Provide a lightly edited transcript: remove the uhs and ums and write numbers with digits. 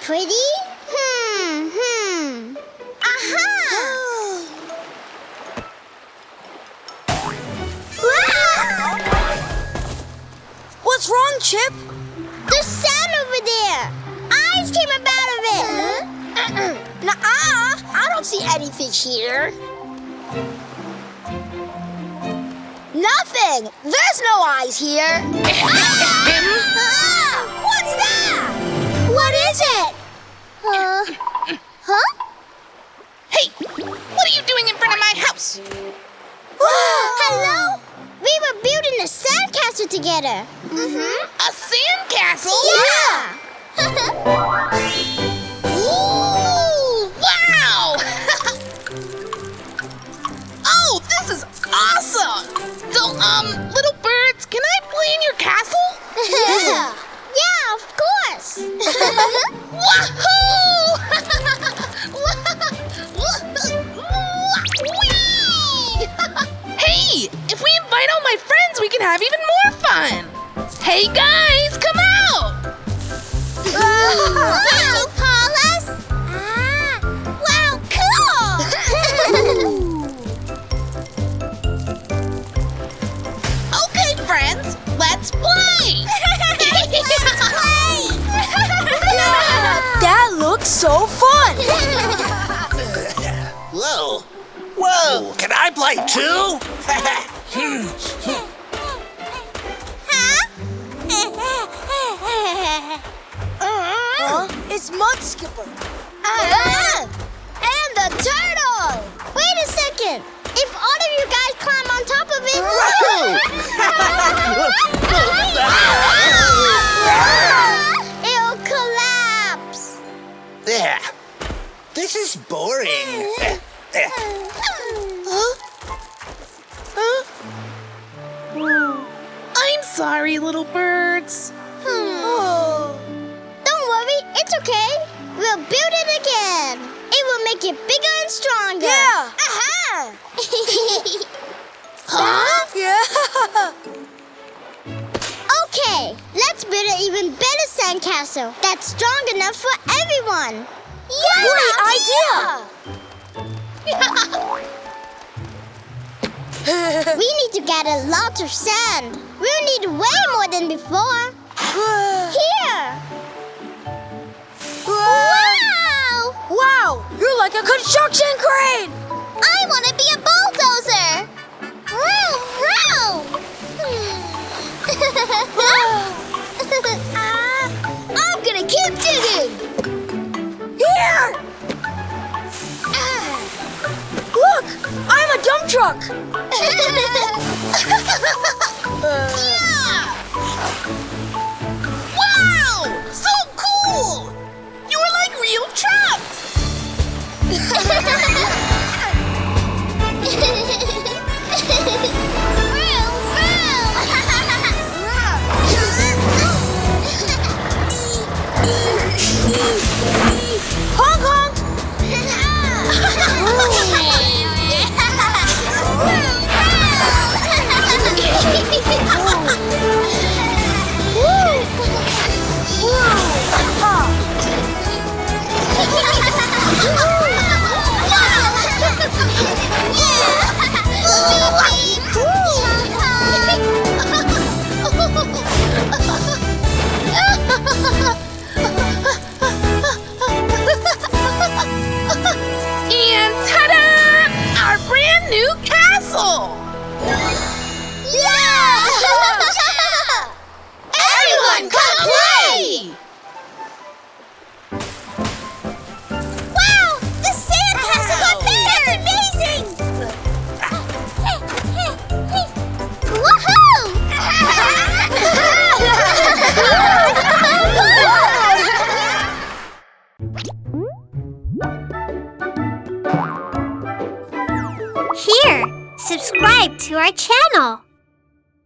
pretty? Aha! Wow! What's wrong, Chip? There's sand over there. Eyes came up out of it. Nuh-uh. I don't see anything here. Nothing. There's no eyes here. What's that? What is it? Huh? Hey, what are you doing in front of my house? Hello? We were building a sandcastle together. A sandcastle? Yeah! Ooh, wow! Oh, this is awesome! So, little birds, can I play in your castle? Yeah, of course. Wahoo! Whee! Hey, if we invite all my friends, we can have even more fun. Hey guys, come out! Wow, Paulus! Wow, cool! Okay, friends, let's play! That looks so fun. Whoa! Whoa! Can I play too? It's Mud Skipper. And the turtle! Wait a second. If all of you guys climb on top of it... It'll collapse. Yeah. This is boring. I'm sorry, little birds. Don't worry, it's okay. We'll build it again. It will make it bigger and stronger. Yeah. Aha! Yeah. Okay, let's build an even better sandcastle that's strong enough for everyone. Yeah, Great We need to gather lots of sand. We'll need way more than before. Here. Wow! Wow, you're like a construction crane. I want to be a bulldozer. I'm gonna keep digging. Here. Look, I'm a dump truck. Wow! So cool! You're like real trucks! Honk honk. And ta-da! Our brand new castle! Yeah! Everyone come play! Wow! The sandcastle got bigger! Amazing! Here, subscribe to our channel.